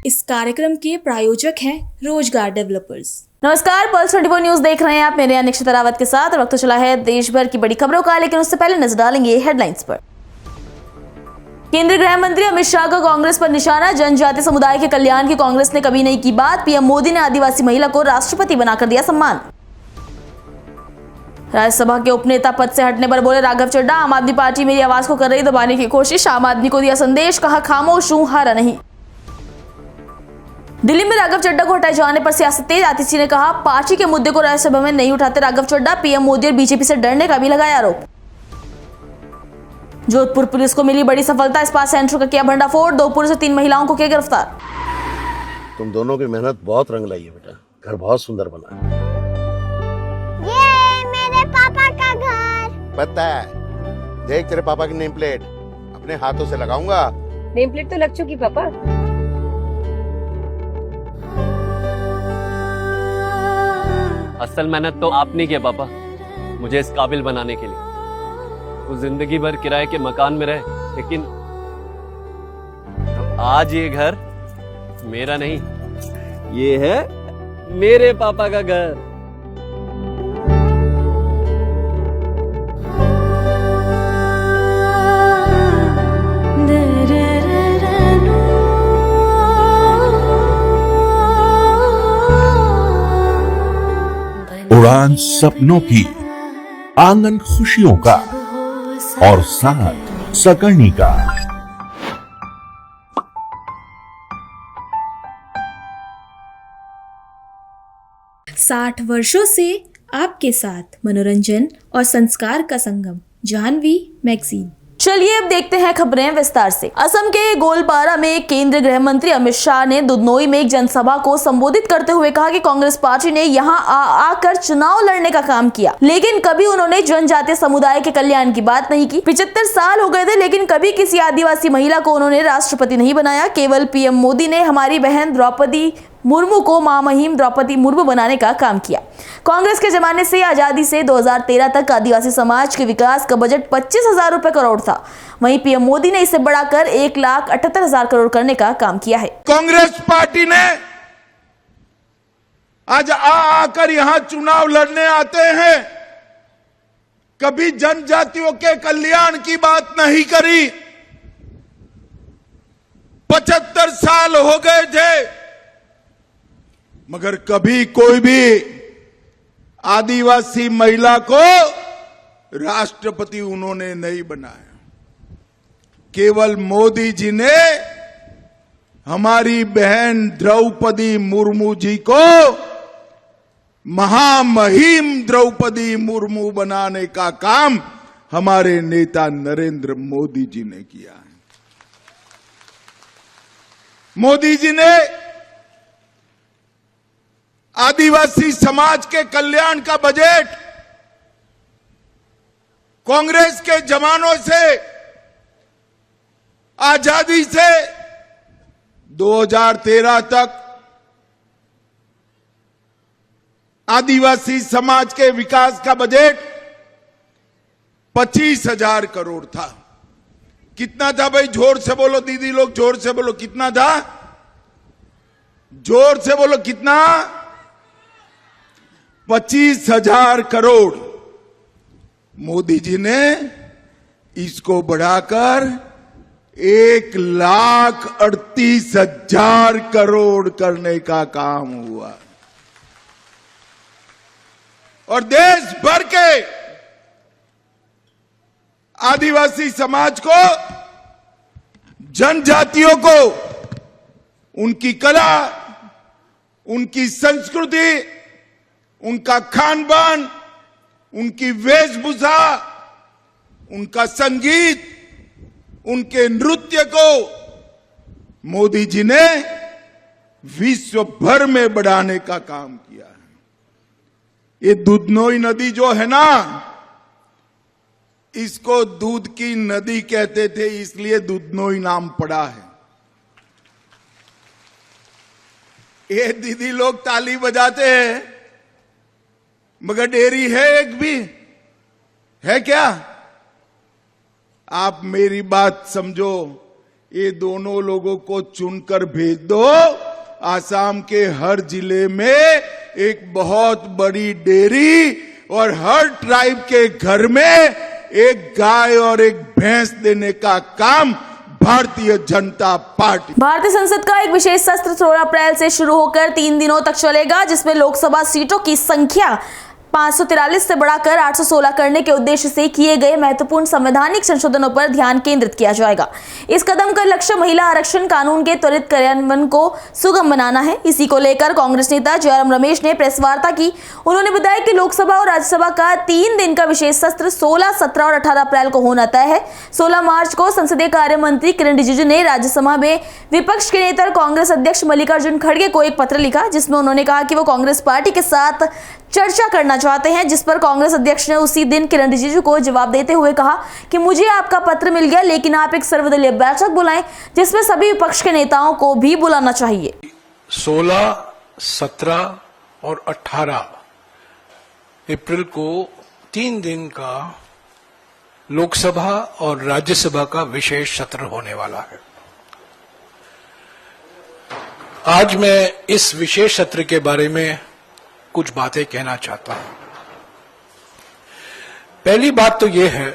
इस कार्यक्रम के प्रायोजक हैं रोजगार डेवलपर्स। नमस्कार, पल्स 24 न्यूज देख रहे हैं आप। मेरे निक्षित रावत के साथ। वक्त चला है देश भर की बड़ी खबरों का, लेकिन उससे पहले नजर डालेंगे हेडलाइंस पर। केंद्रीय गृह मंत्री अमित शाह का कांग्रेस पर निशाना। जनजातीय समुदाय के कल्याण की कांग्रेस ने कभी नहीं की बात। पीएम मोदी ने आदिवासी महिला को राष्ट्रपति बनाकर दिया सम्मान। राज्यसभा के उपनेता पद से हटने पर बोले राघव चड्ढा, आम आदमी पार्टी मेरी आवाज को कर रही दबाने की कोशिश। आम आदमी को दिया संदेश, कहा खामोश हूं, हारा नहीं। दिल्ली में राघव चड्ढा को हटाए जाने पर सियासत तेज। आतिशी ने कहा पार्टी के मुद्दे को राज्यसभा में नहीं उठाते राघव चड्ढा। पीएम मोदी और बीजेपी से डरने का भी लगाया आरोप। जोधपुर पुलिस को मिली बड़ी सफलता। इस्पात संयंत्र का किया भंडाफोड़। 2 पुरुष और 3 महिलाओं को किया गिरफ्तार। तुम दोनों की मेहनत बहुत रंग लाई है बेटा, घर बहुत सुंदर बना है। ये मेरे पापा का घर। पता है, देख तेरे पापा की नेम प्लेट अपने हाथों से लगाऊंगा। नेम प्लेट तो लग चुकी पापा। असल मेहनत तो आपने की है पापा, मुझे इस काबिल बनाने के लिए। वो जिंदगी भर किराए के मकान में रहे, लेकिन आज ये घर मेरा नहीं, ये है मेरे पापा का घर। उड़ान सपनों की, आंगन खुशियों का और साथ सकर्णी का। 60 वर्षों से आपके साथ मनोरंजन और संस्कार का संगम, जाह्नवी मैगजीन। चलिए अब देखते हैं खबरें विस्तार से। असम के गोलपारा में केंद्रीय गृह मंत्री अमित शाह ने दुधनोई में एक जनसभा को संबोधित करते हुए कहा कि कांग्रेस पार्टी ने यहां आकर चुनाव लड़ने का काम किया, लेकिन कभी उन्होंने जनजातीय समुदाय के कल्याण की बात नहीं की। 75 साल हो गए थे, लेकिन कभी किसी आदिवासी महिला को उन्होंने राष्ट्रपति नहीं बनाया। केवल पीएम मोदी ने हमारी बहन द्रौपदी मुर्मू को महामहिम द्रौपदी मुर्मू बनाने का काम किया। कांग्रेस के जमाने से आजादी से 2013 तक आदिवासी समाज के विकास का बजट 25,000 करोड़ था। वहीं पीएम मोदी ने इसे बढ़ाकर 1,78,000 करोड़ करने का काम किया है। कांग्रेस पार्टी ने आज आकर यहां चुनाव लड़ने आते हैं, कभी जनजातियों के कल्याण की बात नहीं करी। 75 साल हो गए थे, मगर कभी कोई भी आदिवासी महिला को राष्ट्रपति उन्होंने नहीं बनाया। केवल मोदी जी ने हमारी बहन द्रौपदी मुर्मू जी को महामहिम द्रौपदी मुर्मू बनाने का काम हमारे नेता नरेंद्र मोदी जी ने किया है। मोदी जी ने आदिवासी समाज के कल्याण का बजट कांग्रेस के जमानों से, आजादी से 2013 तक आदिवासी समाज के विकास का बजट 25,000 करोड़ था। कितना था भाई? जोर से बोलो दीदी लोग, जोर से बोलो, कितना था? जोर से बोलो, कितना? 25,000 करोड़। मोदी जी ने इसको बढ़ाकर 1,38,000 करोड़ करने का काम हुआ। और देश भर के आदिवासी समाज को, जनजातियों को उनकी कला, उनकी संस्कृति, उनका खान पान, उनकी वेशभूषा, उनका संगीत, उनके नृत्य को मोदी जी ने विश्व भर में बढ़ाने का काम किया है। ये दुधनोई नदी जो है ना, इसको दूध की नदी कहते थे, इसलिए दुधनोई नाम पड़ा है। ये दीदी लोग ताली बजाते हैं, मगर डेयरी है एक भी है क्या? आप मेरी बात समझो, ये दोनों लोगों को चुनकर भेज दो। आसाम के हर जिले में एक बहुत बड़ी डेयरी और हर ट्राइब के घर में एक गाय और एक भैंस देने का काम भारतीय जनता पार्टी। भारतीय संसद का एक विशेष सत्र 16 अप्रैल से शुरू होकर 3 दिनों तक चलेगा, जिसमें लोकसभा सीटों की संख्या 543 से बढ़ाकर 816 करने के उद्देश्य से किए गए महत्वपूर्ण संवैधानिक संशोधनों पर ध्यान केंद्रित किया जाएगा। इस कदम का लक्ष्य महिला आरक्षण कानून के त्वरित कार्यान्वयन को सुगम बनाना है। इसी को लेकर कांग्रेस नेता जयराम रमेश ने प्रेस वार्ता की। उन्होंने बताया कि लोकसभा और राज्यसभा का 3 दिन का विशेष सत्र 16, 17 और 18 अप्रैल को होना तय है। 16 मार्च को संसदीय कार्य मंत्री किरण रिजिजू ने राज्यसभा में विपक्ष के नेता कांग्रेस अध्यक्ष मल्लिकार्जुन खड़गे को एक पत्र लिखा, जिसमें उन्होंने कहा कि वो कांग्रेस पार्टी के साथ चर्चा करना चाहते हैं, जिस पर कांग्रेस अध्यक्ष ने उसी दिन किरण रिजिजू को जवाब देते हुए कहा कि मुझे आपका पत्र मिल गया, लेकिन आप एक सर्वदलीय बैठक बुलाएं जिसमें सभी विपक्ष के नेताओं को भी बुलाना चाहिए। 16, 17 और 18 अप्रैल को 3 दिन का लोकसभा और राज्यसभा का विशेष सत्र होने वाला है। आज मैं इस विशेष सत्र के बारे में कुछ बातें कहना चाहता हूं। पहली बात तो यह है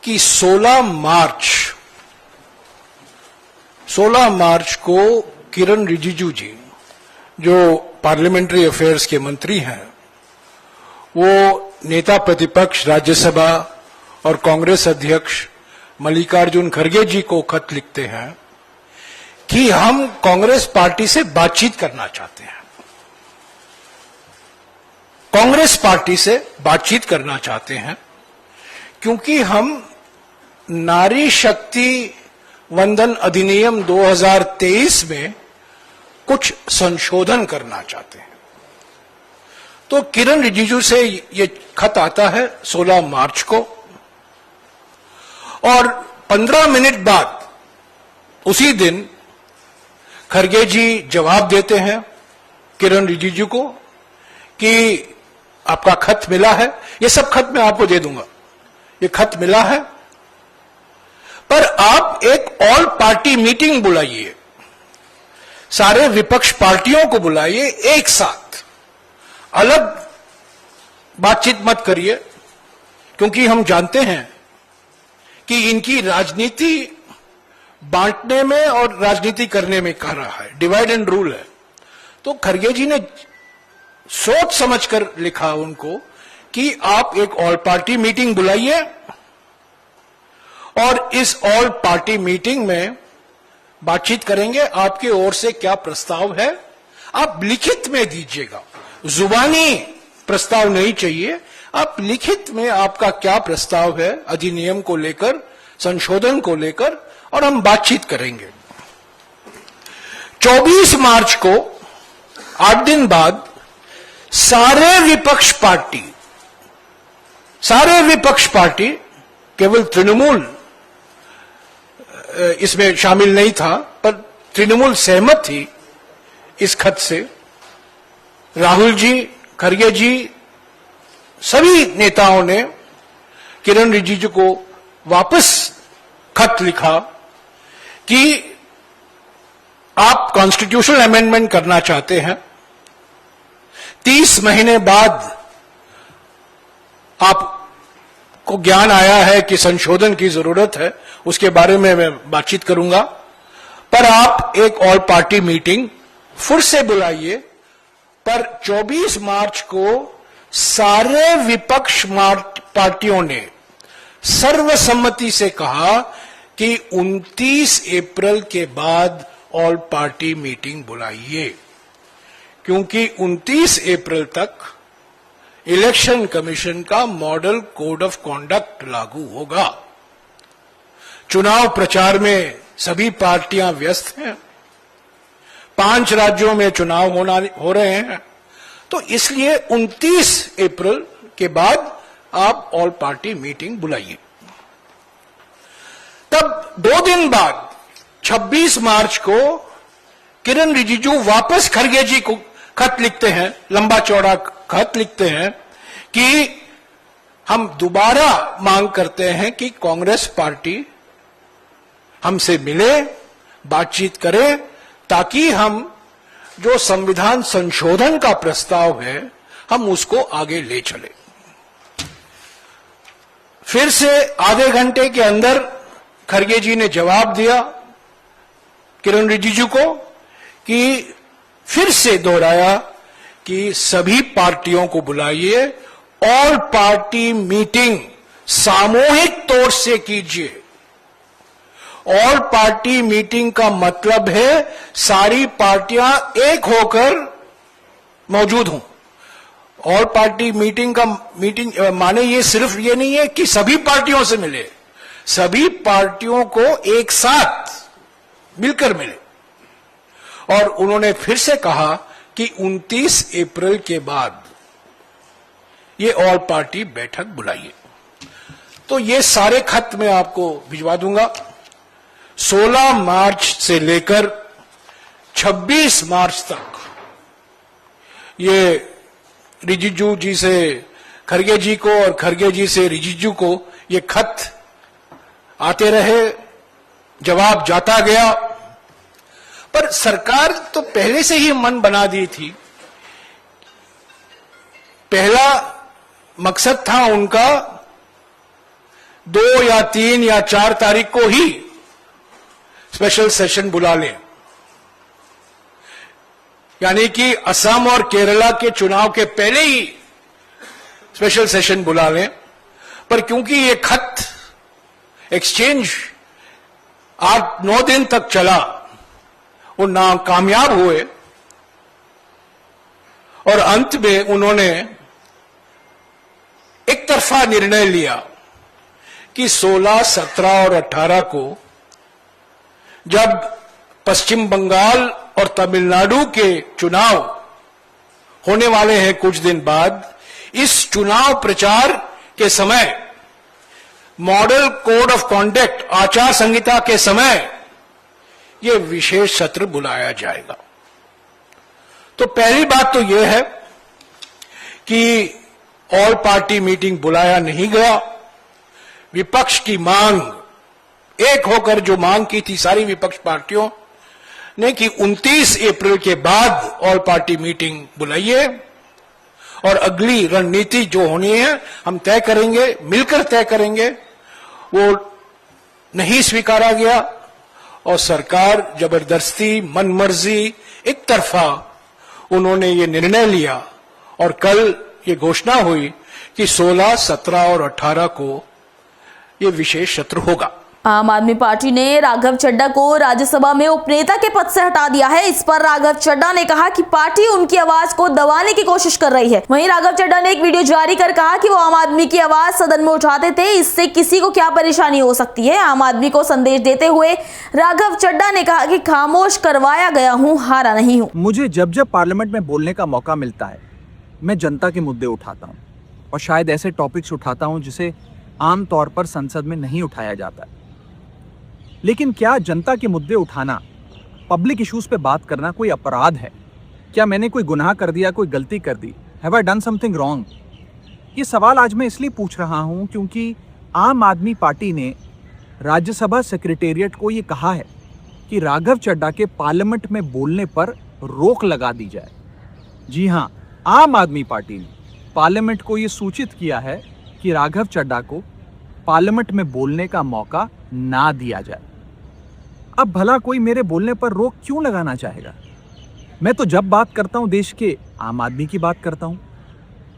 कि 16 मार्च को किरण रिजिजू जी, जो पार्लियामेंट्री अफेयर्स के मंत्री हैं, वो नेता प्रतिपक्ष राज्यसभा और कांग्रेस अध्यक्ष मल्लिकार्जुन खड़गे जी को खत लिखते हैं कि हम कांग्रेस पार्टी से बातचीत करना चाहते हैं। कांग्रेस पार्टी से बातचीत करना चाहते हैं क्योंकि हम नारी शक्ति वंदन अधिनियम 2023 में कुछ संशोधन करना चाहते हैं। तो किरण रिजिजू से ये खत आता है 16 मार्च को, और 15 मिनट बाद उसी दिन खड़गे जी जवाब देते हैं किरण रिजिजू को कि आपका खत मिला है। ये सब खत मैं आपको दे दूंगा, ये खत मिला है, पर आप एक ऑल पार्टी मीटिंग बुलाइए, सारे विपक्ष पार्टियों को बुलाइए एक साथ, अलग बातचीत मत करिए, क्योंकि हम जानते हैं कि इनकी राजनीति बांटने में और राजनीति करने में कर रहा है, डिवाइड एंड रूल है। तो खड़गे जी ने सोच समझकर लिखा उनको कि आप एक ऑल पार्टी मीटिंग बुलाइए और इस ऑल पार्टी मीटिंग में बातचीत करेंगे। आपके ओर से क्या प्रस्ताव है आप लिखित में दीजिएगा, जुबानी प्रस्ताव नहीं चाहिए, आप लिखित में आपका क्या प्रस्ताव है अधिनियम को लेकर, संशोधन को लेकर, और हम बातचीत करेंगे। 24 मार्च को 8 दिन बाद सारे विपक्ष पार्टी, केवल तृणमूल इसमें शामिल नहीं था, पर तृणमूल सहमत थी इस खत से। राहुल जी, खड़गे जी, सभी नेताओं ने किरण रिजिजू को वापस खत लिखा कि आप कॉन्स्टिट्यूशनल अमेंडमेंट करना चाहते हैं, 30 महीने बाद आपको ज्ञान आया है कि संशोधन की जरूरत है, उसके बारे में मैं बातचीत करूंगा, पर आप एक ऑल पार्टी मीटिंग फिर से बुलाइए। पर 24 मार्च को सारे विपक्ष पार्टियों ने सर्वसम्मति से कहा कि 29 अप्रैल के बाद ऑल पार्टी मीटिंग बुलाइए, क्योंकि 29 अप्रैल तक इलेक्शन कमीशन का मॉडल कोड ऑफ कॉन्डक्ट लागू होगा। चुनाव प्रचार में सभी पार्टियां व्यस्त हैं, 5 राज्यों में चुनाव हो रहे हैं, तो इसलिए 29 अप्रैल के बाद आप ऑल पार्टी मीटिंग बुलाइए। तब 2 दिन बाद 26 मार्च को किरण रिजिजू वापस खड़गे जी को खत लिखते हैं, लंबा चौड़ा खत लिखते हैं कि हम दोबारा मांग करते हैं कि कांग्रेस पार्टी हमसे मिले, बातचीत करें, ताकि हम जो संविधान संशोधन का प्रस्ताव है हम उसको आगे ले चले। फिर से आधे घंटे के अंदर खरगे जी ने जवाब दिया किरण रिजिजू को कि फिर से दोहराया कि सभी पार्टियों को बुलाइए, ऑल पार्टी मीटिंग सामूहिक तौर से कीजिए। ऑल पार्टी मीटिंग का मतलब है सारी पार्टियां एक होकर मौजूद हों। ऑल पार्टी मीटिंग का माने ये सिर्फ ये नहीं है कि सभी पार्टियों से मिले, सभी पार्टियों को एक साथ मिलकर मिले। और उन्होंने फिर से कहा कि 29 अप्रैल के बाद ये ऑल पार्टी बैठक बुलाइए। तो ये सारे खत मैं आपको भिजवा दूंगा। 16 मार्च से लेकर 26 मार्च तक ये रिजिजू जी से खरगे जी को और खरगे जी से रिजिजू को ये खत आते रहे, जवाब जाता गया। पर सरकार तो पहले से ही मन बना दी थी। पहला मकसद था उनका 2 या 3 या 4 तारीख को ही स्पेशल सेशन बुला लें, यानी कि असम और केरला के चुनाव के पहले ही स्पेशल सेशन बुला लें। पर क्योंकि ये खत एक्सचेंज 8-9 दिन तक चला, वो नाकामयाब हुए और अंत में उन्होंने एक तरफा निर्णय लिया कि 16, 17 और 18 को जब पश्चिम बंगाल और तमिलनाडु के चुनाव होने वाले हैं कुछ दिन बाद, इस चुनाव प्रचार के समय मॉडल कोड ऑफ कॉन्डक्ट आचार संहिता के समय यह विशेष सत्र बुलाया जाएगा। तो पहली बात तो यह है कि ऑल पार्टी मीटिंग बुलाया नहीं गया। विपक्ष की मांग, एक होकर जो मांग की थी सारी विपक्ष पार्टियों ने कि 29 अप्रैल के बाद ऑल पार्टी मीटिंग बुलाइए और अगली रणनीति जो होनी है हम तय करेंगे, मिलकर तय करेंगे, वो नहीं स्वीकारा गया और सरकार जबरदस्ती, मनमर्जी, एक तरफा उन्होंने ये निर्णय लिया और कल ये घोषणा हुई कि 16, 17 और 18 को ये विशेष सत्र होगा। आम आदमी पार्टी ने राघव चड्ढा को राज्यसभा में उपनेता के पद से हटा दिया है। इस पर राघव चड्ढा ने कहा कि पार्टी उनकी आवाज को दबाने की कोशिश कर रही है। वहीं राघव चड्ढा ने एक वीडियो जारी कर कहा कि वो आम आदमी की आवाज सदन में उठाते थे, इससे किसी को क्या परेशानी हो सकती है। आम आदमी को संदेश देते हुए राघव चड्ढा ने कहा कि खामोश करवाया गया हूँ, हारा नहीं हूँ। मुझे जब जब पार्लियामेंट में बोलने का मौका मिलता है मैं जनता के मुद्दे उठाता हूँ और शायद ऐसे टॉपिक्स उठाता हूँ जिसे आम तौर पर संसद में नहीं उठाया जाता। लेकिन क्या जनता के मुद्दे उठाना, पब्लिक इश्यूज पे बात करना कोई अपराध है? क्या मैंने कोई गुनाह कर दिया, कोई गलती कर दी? Have I done something wrong? ये सवाल आज मैं इसलिए पूछ रहा हूं क्योंकि आम आदमी पार्टी ने राज्यसभा सेक्रेटेरिएट को ये कहा है कि राघव चड्ढा के पार्लियामेंट में बोलने पर रोक लगा दी जाए। जी हाँ, आम आदमी पार्टी ने पार्लियामेंट को ये सूचित किया है कि राघव चड्ढा को पार्लियामेंट में बोलने का मौका ना दिया जाए। अब भला कोई मेरे बोलने पर रोक क्यों लगाना चाहेगा? मैं तो जब बात करता हूं देश के आम आदमी की बात करता हूं।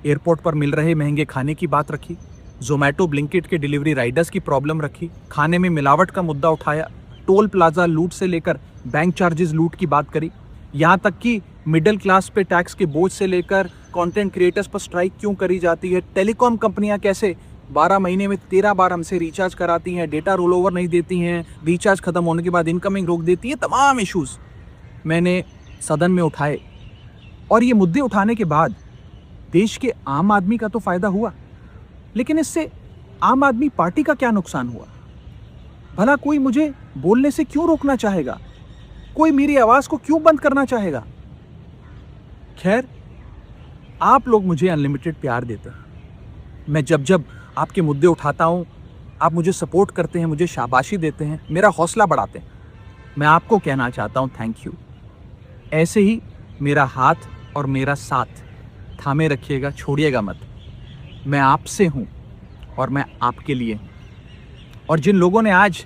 एयरपोर्ट पर मिल रहे महंगे खाने की बात रखी, जोमैटो ब्लिंकिट के डिलीवरी राइडर्स की प्रॉब्लम रखी, खाने में मिलावट का मुद्दा उठाया, टोल प्लाजा लूट से लेकर बैंक चार्जेस लूट की बात करी, यहाँ तक कि मिडिल क्लास पे टैक्स के बोझ से लेकर कंटेंट क्रिएटर्स पर स्ट्राइक क्यों करी जाती है, टेलीकॉम कंपनियां कैसे 12 महीने में 13 बार हमसे रिचार्ज कराती हैं, डेटा रोल ओवर नहीं देती हैं, रिचार्ज खत्म होने के बाद इनकमिंग रोक देती है, तमाम इश्यूज मैंने सदन में उठाए। और ये मुद्दे उठाने के बाद देश के आम आदमी का तो फायदा हुआ, लेकिन इससे आम आदमी पार्टी का क्या नुकसान हुआ? भला कोई मुझे बोलने से क्यों रोकना चाहेगा? कोई मेरी आवाज को क्यों बंद करना चाहेगा? खैर, आप लोग मुझे अनलिमिटेड प्यार देते हैं। मैं जब जब आपके मुद्दे उठाता हूं आप मुझे सपोर्ट करते हैं, मुझे शाबाशी देते हैं, मेरा हौसला बढ़ाते हैं। मैं आपको कहना चाहता हूँ थैंक यू। ऐसे ही मेरा हाथ और मेरा साथ थामे रखिएगा, छोड़िएगा मत। मैं आपसे हूँ और मैं आपके लिए हूँ। और जिन लोगों ने आज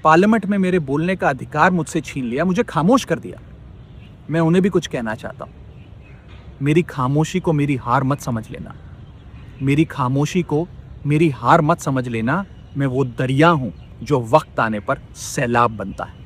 पार्लियामेंट में मेरे बोलने का अधिकार मुझसे छीन लिया, मुझे खामोश कर दिया, मैं उन्हें भी कुछ कहना चाहता हूँ। मेरी खामोशी को मेरी हार मत समझ लेना, मेरी खामोशी को मेरी हार मत समझ लेना। मैं वो दरिया हूँ जो वक्त आने पर सैलाब बनता है।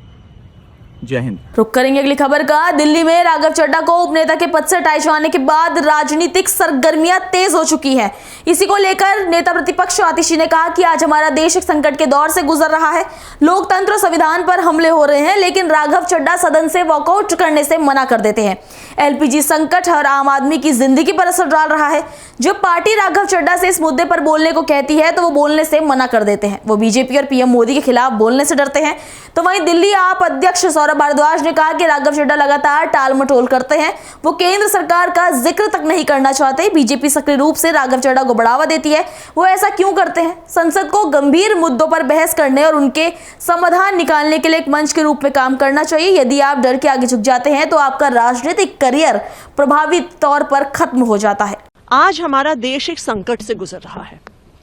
जय हिंद। रुक करेंगे अगली खबर का। दिल्ली में राघव चड्ढा को उपनेता के पद से हटाए जाने के बाद राजनीतिक सरगर्मियां तेज हो चुकी हैं। इसी को लेकर नेता प्रतिपक्ष आतिशी ने कहा कि आज हमारा देश एक संकट के दौर से गुजर रहा है। लोकतंत्र और संविधान पर हमले हो रहे हैं, लेकिन राघव चड्ढा सदन से वॉकआउट करने से मना कर देते हैं। एलपीजी संकट हर आम आदमी की जिंदगी पर असर डाल रहा है। जब पार्टी राघव चड्ढा से इस मुद्दे पर बोलने को कहती है तो वो बोलने से मना कर देते हैं। वो बीजेपी और पीएम मोदी के खिलाफ बोलने से डरते हैं। तो वहीं दिल्ली आप अध्यक्ष सौरभ भारद्वाज ने कहा कि राघव चड्ढा लगातार टाल मटोल करते हैं। वो केंद्र सरकार का जिक्र तक नहीं करना चाहते। बीजेपी सक्रिय रूप से राघव चड्ढा को बढ़ावा देती है। वो ऐसा क्यों करते हैं? संसद को गंभीर मुद्दों पर बहस करने और उनके समाधान निकालने के लिए एक मंच के रूप में काम करना चाहिए। यदि आप डर के आगे झुक जाते हैं तो आपका राजनीतिक करियर प्रभावित तौर पर खत्म हो जाता है। आज हमारा देश एक संकट से गुजर रहा है।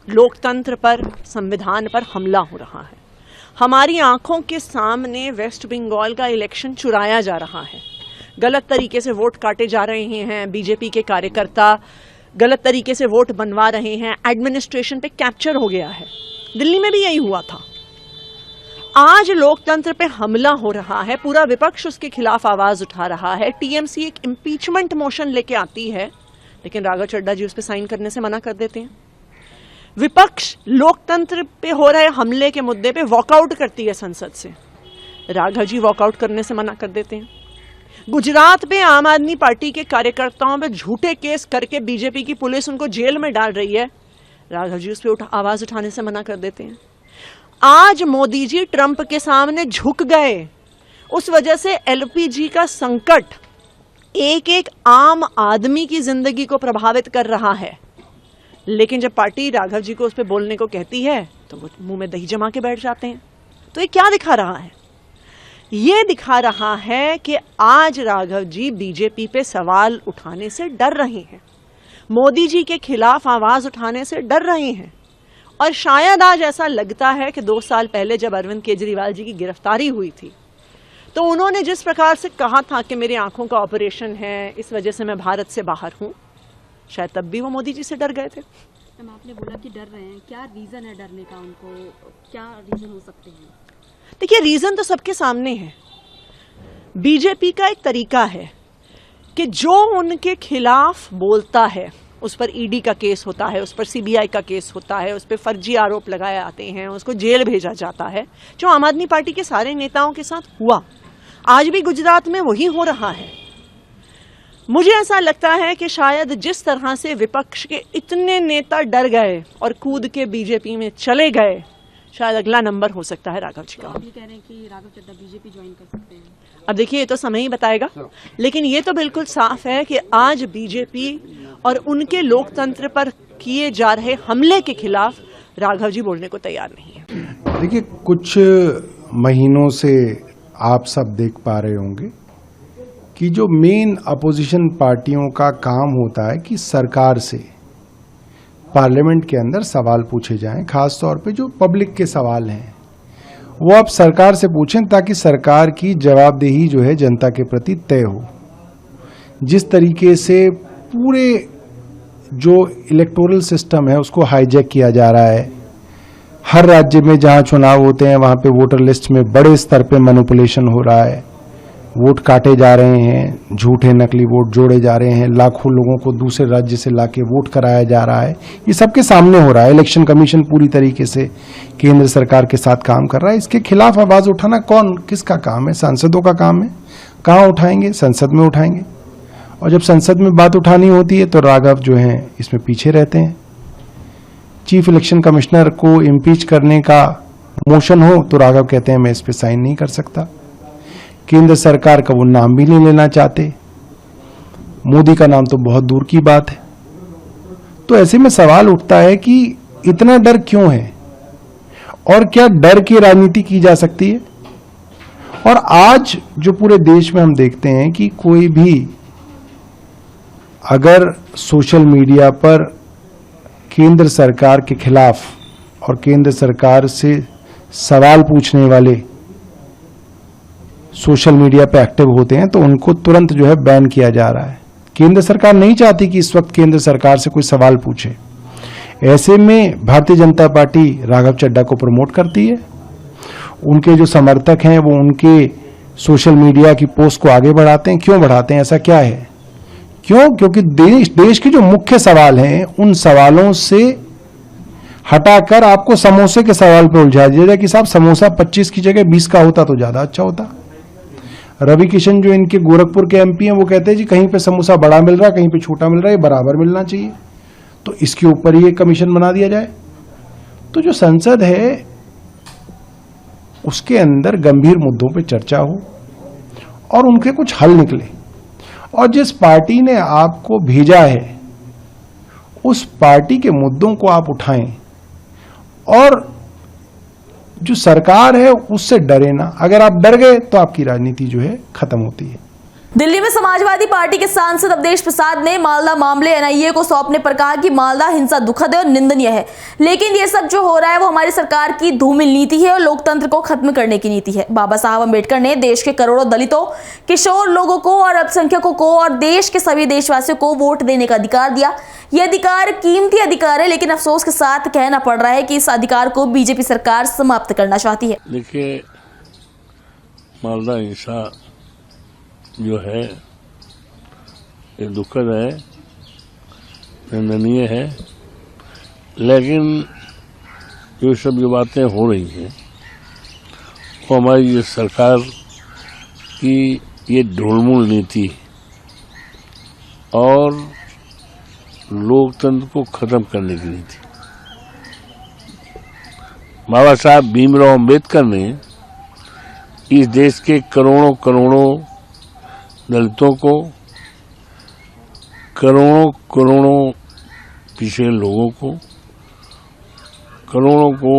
लोकतंत्र पर, संविधान पर हमला हो रहा है। हमारी आंखों के सामने वेस्ट बंगाल का इलेक्शन चुराया जा रहा है। गलत तरीके से वोट काटे जा रहे हैं। बीजेपी के कार्यकर्ता गलत तरीके से वोट बनवा रहे हैं। एडमिनिस्ट्रेशन पे कैप्चर हो गया है। दिल्ली में भी यही हुआ था। आज लोकतंत्र पे हमला हो रहा है। पूरा विपक्ष उसके खिलाफ आवाज उठा रहा है। टीएमसी एक इम्पीचमेंट मोशन लेके आती है, लेकिन राघव चड्ढा जी उस पर साइन करने से मना कर देते हैं। विपक्ष लोकतंत्र पे हो रहे हमले के मुद्दे पे वॉकआउट करती है संसद से, राघव जी वॉकआउट करने से मना कर देते हैं। गुजरात में आम आदमी पार्टी के कार्यकर्ताओं पे झूठे केस करके बीजेपी की पुलिस उनको जेल में डाल रही है, राघव जी उस पर आवाज उठाने से मना कर देते हैं। आज मोदी जी ट्रंप के सामने झुक गए। उस वजह से एलपीजी का संकट एक एक आम आदमी की जिंदगी को प्रभावित कर रहा है। लेकिन जब पार्टी राघव जी को उस पर बोलने को कहती है तो वो मुंह में दही जमा के बैठ जाते हैं। तो ये क्या दिखा रहा है? ये दिखा रहा है कि आज राघव जी बीजेपी पे सवाल उठाने से डर रहे हैं, मोदी जी के खिलाफ आवाज उठाने से डर रहे हैं। और शायद आज ऐसा लगता है कि 2 साल पहले जब अरविंद केजरीवाल जी की गिरफ्तारी हुई थी तो उन्होंने जिस प्रकार से कहा था कि मेरी आंखों का ऑपरेशन है, इस वजह से मैं भारत से बाहर हूं, शायद तब भी वो मोदी जी से डर गए थे। आपने बोला कि डर रहे हैं, क्या रीजन है डरने का? उनको क्या रीजन हो सकते हैं? देखिए, रीजन तो सबके सामने है। बीजेपी का एक तरीका है कि जो उनके खिलाफ बोलता है उस पर ईडी का केस होता है, उस पर सीबीआई का केस होता है, उस पर फर्जी आरोप लगाए आते हैं, उसको जेल भेजा जाता है, जो आम आदमी पार्टी के सारे नेताओं के साथ हुआ। आज भी गुजरात में वही हो रहा है। मुझे ऐसा लगता है कि शायद जिस तरह से विपक्ष के इतने नेता डर गए और कूद के बीजेपी में चले गए, शायद अगला नंबर हो सकता है राघव जी का। आप ये कह रहे हैं कि राघव चड्ढा बीजेपी ज्वाइन कर सकते हैं? अब देखिए, ये तो समय ही बताएगा, लेकिन ये तो बिल्कुल साफ है कि आज बीजेपी और उनके लोकतंत्र पर किए जा रहे हमले के खिलाफ राघव जी बोलने को तैयार नहीं है। देखिए, कुछ महीनों से आप सब देख पा रहे होंगे कि जो मेन अपोजिशन पार्टियों का काम होता है कि सरकार से पार्लियामेंट के अंदर सवाल पूछे जाएं, खास तौर पे जो पब्लिक के सवाल हैं वो आप सरकार से पूछें, ताकि सरकार की जवाबदेही जो है जनता के प्रति तय हो। जिस तरीके से पूरे जो इलेक्टोरल सिस्टम है उसको हाईजैक किया जा रहा है, हर राज्य में जहां चुनाव होते हैं वहां पे वोटर लिस्ट में बड़े स्तर पे मैनिपुलेशन हो रहा है, वोट काटे जा रहे हैं, झूठे नकली वोट जोड़े जा रहे हैं, लाखों लोगों को दूसरे राज्य से लाके वोट कराया जा रहा है, ये सबके सामने हो रहा है। इलेक्शन कमीशन पूरी तरीके से केंद्र सरकार के साथ काम कर रहा है। इसके खिलाफ आवाज उठाना किसका काम है? सांसदों का काम है। कहाँ उठाएंगे? संसद में उठाएंगे। और जब संसद में बात उठानी होती है तो राघव जो है इसमें पीछे रहते हैं। चीफ इलेक्शन कमिश्नर को इम्पीच करने का मोशन हो तो राघव कहते हैं मैं इस पर साइन नहीं कर सकता। केंद्र सरकार का वो नाम भी नहीं लेना चाहते, मोदी का नाम तो बहुत दूर की बात है। तो ऐसे में सवाल उठता है कि इतना डर क्यों है? और क्या डर की राजनीति की जा सकती है? और आज जो पूरे देश में हम देखते हैं कि कोई भी अगर सोशल मीडिया पर केंद्र सरकार के खिलाफ और केंद्र सरकार से सवाल पूछने वाले सोशल मीडिया पे एक्टिव होते हैं तो उनको तुरंत जो है बैन किया जा रहा है। केंद्र सरकार नहीं चाहती कि इस वक्त केंद्र सरकार से कोई सवाल पूछे। ऐसे में भारतीय जनता पार्टी राघव चड्ढा को प्रमोट करती है। उनके जो समर्थक हैं वो उनके सोशल मीडिया की पोस्ट को आगे बढ़ाते हैं। क्यों बढ़ाते हैं? ऐसा क्या है? क्यों? क्योंकि देश के जो मुख्य सवाल हैं उन सवालों से हटाकर आपको समोसे के सवाल पर उलझा दिया जाए कि साहब समोसा 25 की जगह 20 का होता तो ज्यादा अच्छा होता। रवि किशन जो इनके गोरखपुर के एमपी हैं वो कहते हैं जी कहीं पे समोसा बड़ा मिल रहा है, कहीं पे छोटा मिल रहा है, ये बराबर मिलना चाहिए, तो इसके ऊपर ही एक कमीशन बना दिया जाए। तो जो संसद है उसके अंदर गंभीर मुद्दों पे चर्चा हो और उनके कुछ हल निकले। और जिस पार्टी ने आपको भेजा है उस पार्टी के मुद्दों को आप उठाएं और जो सरकार है उससे डरे ना। अगर आप डर गए तो आपकी राजनीति जो है खत्म होती है। दिल्ली में समाजवादी पार्टी के सांसद अवधेश प्रसाद ने मालदा मामले एनआईए को सौंपने पर कहा कि मालदा हिंसा दुखद है और निंदनीय है, लेकिन ये सब जो हो रहा है वो हमारी सरकार की धूमिल नीति है और लोकतंत्र को खत्म करने की नीति है। बाबा साहब अम्बेडकर ने देश के करोड़ों दलितों, किशोर लोगों को और अल्पसंख्यकों को और देश के सभी देशवासियों को वोट देने का अधिकार दिया। यह अधिकार कीमती अधिकार है, लेकिन अफसोस के साथ कहना पड़ रहा है कि इस अधिकार को बीजेपी सरकार समाप्त करना चाहती है। देखिए, मालदा हिंसा जो है ये दुखद है, निंदनीय है, लेकिन जो सब जो बातें हो रही हैं वो हमारी ये सरकार की ये ढुलमुल नीति और लोकतंत्र को खत्म करने की नीति। बाबा साहब भीमराव अम्बेडकर ने इस देश के करोड़ों करोड़ों दलितों को, करोड़ों करोड़ों पिछड़े लोगों को, करोड़ों को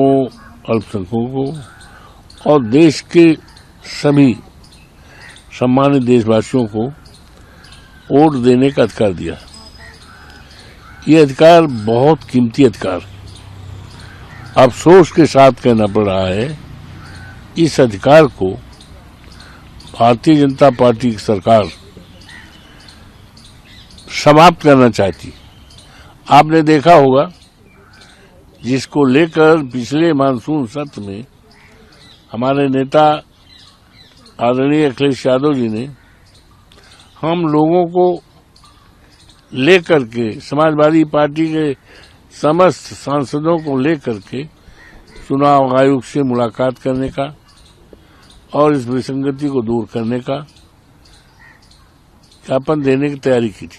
अल्पसंख्यकों को और देश के सभी सम्मानित देशवासियों को वोट देने का अधिकार दिया। ये अधिकार बहुत कीमती अधिकार है। अफसोस के साथ कहना पड़ रहा है इस अधिकार को भारतीय जनता पार्टी की सरकार समाप्त करना चाहती। आपने देखा होगा जिसको लेकर पिछले मानसून सत्र में हमारे नेता आदरणीय अखिलेश यादव जी ने हम लोगों को लेकर के, समाजवादी पार्टी के समस्त सांसदों को लेकर के चुनाव आयोग से मुलाकात करने का और इस विसंगति को दूर करने का ज्ञापन देने की तैयारी की थी,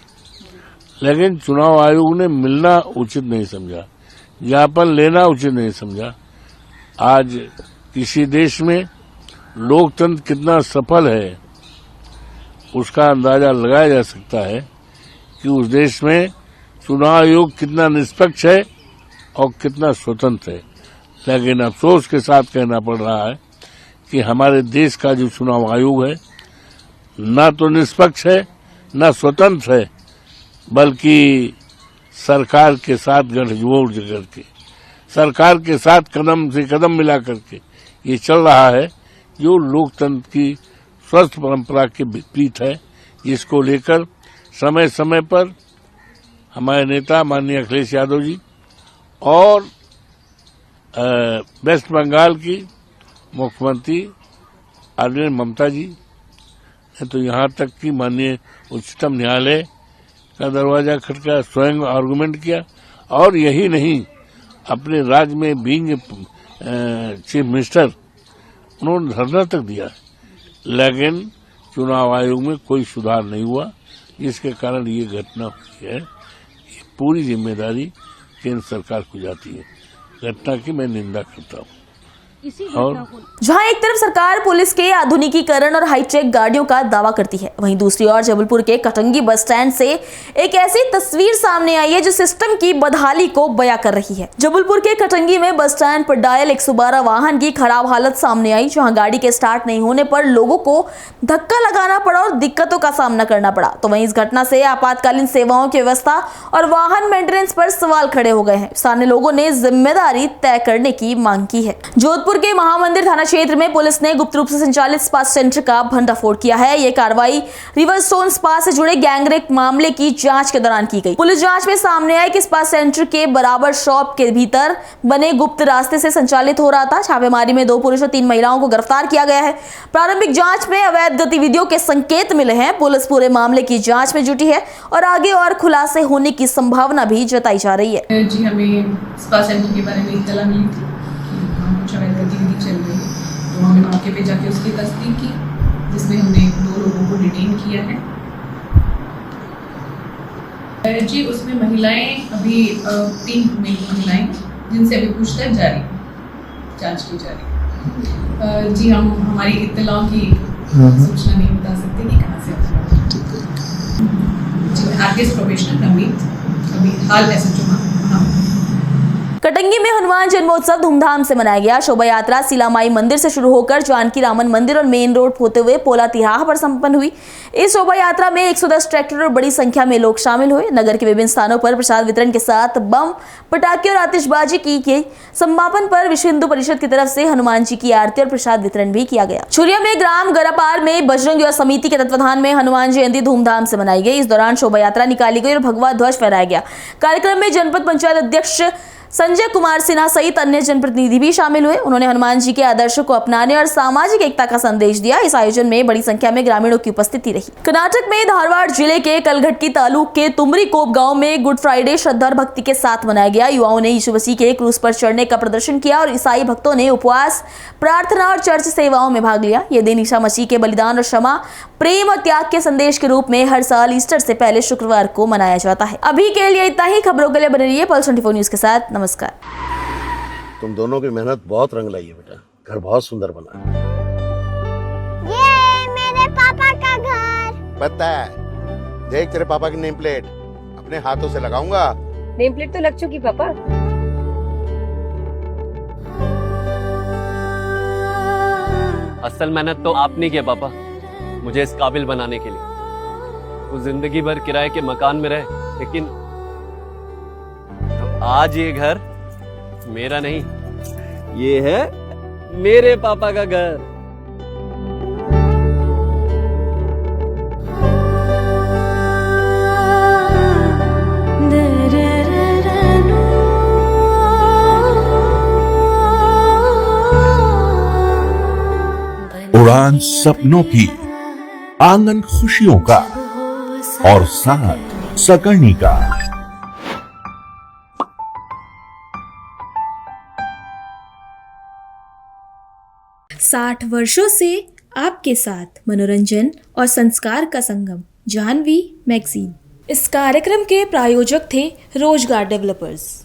लेकिन चुनाव आयोग ने मिलना उचित नहीं समझा, ज्ञापन लेना उचित नहीं समझा। आज किसी देश में लोकतंत्र कितना सफल है उसका अंदाजा लगाया जा सकता है कि उस देश में चुनाव आयोग कितना निष्पक्ष है और कितना स्वतंत्र है। लेकिन अफसोस के साथ कहना पड़ रहा है कि हमारे देश का जो चुनाव आयोग है न तो निष्पक्ष है न स्वतंत्र है, बल्कि सरकार के साथ गठजोड़ करके, सरकार के साथ कदम से कदम मिला करके ये चल रहा है, जो लोकतंत्र की स्वस्थ परंपरा के विपरीत है। जिसको लेकर समय समय पर हमारे नेता माननीय अखिलेश यादव जी और वेस्ट बंगाल की मुख्यमंत्री आदरणीय ममता जी ने तो यहाँ तक कि माननीय उच्चतम न्यायालय का दरवाजा खटका, स्वयं आर्गुमेंट किया, और यही नहीं अपने राज्य में बीइंग चीफ मिनिस्टर उन्होंने धरना तक दिया, लेकिन चुनाव आयोग में कोई सुधार नहीं हुआ, जिसके कारण ये घटना हुई है। ये पूरी जिम्मेदारी केंद्र सरकार को जाती है। घटना की मैं निंदा करता हूँ। किसी और घटना को जहां एक तरफ सरकार पुलिस के आधुनिकीकरण और हाईटेक गाड़ियों का दावा करती है, वहीं दूसरी ओर जबलपुर के कटंगी बस स्टैंड से एक ऐसी तस्वीर सामने आई है जो सिस्टम की बदहाली को बयां कर रही है। जबलपुर के कटंगी में बस स्टैंड पर डायल 112 वाहन की खराब हालत सामने आई, जहां गाड़ी के स्टार्ट नहीं होने पर लोगों को धक्का लगाना पड़ा और दिक्कतों का सामना करना पड़ा। तो वहीं इस घटना से आपातकालीन सेवाओं की व्यवस्था और वाहन मेंटेनेंस पर सवाल खड़े हो गए हैं। स्थानीय लोगों ने जिम्मेदारी तय करने की मांग की है। जोधपुर के महामंदिर थाना क्षेत्र में पुलिस ने गुप्त रूप से संचालित स्पा सेंटर का भंडाफोड़ किया है। यह कार्रवाई रिवरस्टोन स्पा से जुड़े गैंगरेप मामले की जांच के दौरान की गई। पुलिस जांच में सामने आया कि स्पा सेंटर के बराबर शॉप के भीतर बने गुप्त रास्ते से संचालित हो रहा था। छापेमारी में 2 पुरुष और 3 महिलाओं को गिरफ्तार किया गया है। प्रारंभिक जांच में अवैध गतिविधियों के संकेत मिले हैं। पुलिस पूरे मामले की जांच में जुटी है और आगे और खुलासे होने की संभावना भी जताई जा रही है। जी, हमें स्पा सेंटर के बारे में इत्तला मिली थी कि वहाँ कुछ अवैध गतिविधि चल रही है, तो हमने मौके पे जाके उसकी तस्दीक की, जिसमें हमने 2 लोगों को डिटेन किया है। जी, उसमें महिलाएं अभी 3 महिलाएं जिनसे अभी पूछताछ जारी, जांच की जा रही। जी, हम हमारी इत्तलाओं की सूचना नहीं बता सकते कि कहाँ से आरकेएस प्रोबेशनर नवनीत अभी हाल SHO कटंगी में हनुमान जन्मोत्सव धूमधाम से मनाया गया। शोभा यात्रा सीलामाई मंदिर से शुरू होकर जानकी रामन मंदिर और मेन रोड होते हुए पोला तिराहा पर संपन्न हुई। इस शोभा यात्रा में 110 ट्रैक्टर और बड़ी संख्या में लोग शामिल हुए। नगर के विभिन्न स्थानों पर प्रसाद वितरण के साथ बम, पटाखे और आतिशबाजी की गई। समापन पर विश्व हिंदू परिषद की तरफ से हनुमान जी की आरती और प्रसाद वितरण भी किया गया। छुरिया में ग्राम गरापार में बजरंग युवा समिति के तत्वाधान में हनुमान जयंती धूमधाम से मनाई गई। इस दौरान शोभा यात्रा निकाली गई और भगवा ध्वज फहराया गया। कार्यक्रम में जनपद पंचायत अध्यक्ष संजय कुमार सिन्हा सहित अन्य जनप्रतिनिधि भी शामिल हुए। उन्होंने हनुमान जी के आदर्शों को अपनाने और सामाजिक एकता का संदेश दिया। इस आयोजन में बड़ी संख्या में ग्रामीणों की उपस्थिति रही। कर्नाटक में धारवाड़ जिले के कलघटकी तालुक के तुमरीकोप गांव में गुड फ्राइडे श्रद्धा और भक्ति के साथ मनाया गया। युवाओं ने यीशु मसीह के क्रूस पर चढ़ने का प्रदर्शन किया और ईसाई भक्तों ने उपवास, प्रार्थना और चर्च सेवाओं में भाग लिया। यह दिन ईसा मसीह के बलिदान और क्षमा, प्रेम और त्याग के संदेश के रूप में हर साल ईस्टर से पहले शुक्रवार को मनाया जाता है। अभी के लिए इतना ही। खबरों के लिए बने रहिए पल्स 24 न्यूज के साथ। नमस्कार। तुम दोनों की मेहनत बहुत रंग लाई है बेटा, घर बहुत सुंदर बना है। ये मेरे पापा का घर। पता है, देख तेरे पापा की नेम प्लेट अपने हाथों से लगाऊंगा। नेम प्लेट तो लग चुकी पापा। असल मेहनत तो आपने की है पापा, मुझे इस काबिल बनाने के लिए। वो जिंदगी भर किराए के मकान में रहे, लेकिन तो आज ये घर मेरा नहीं, ये है मेरे पापा का घर। उड़ान सपनों की, आंगन खुशियों का और साथ सकर्णी का। 60 वर्षों से आपके साथ मनोरंजन और संस्कार का संगम, जाह्नवी मैगजीन। इस कार्यक्रम के प्रायोजक थे रोजगार डेवलपर्स।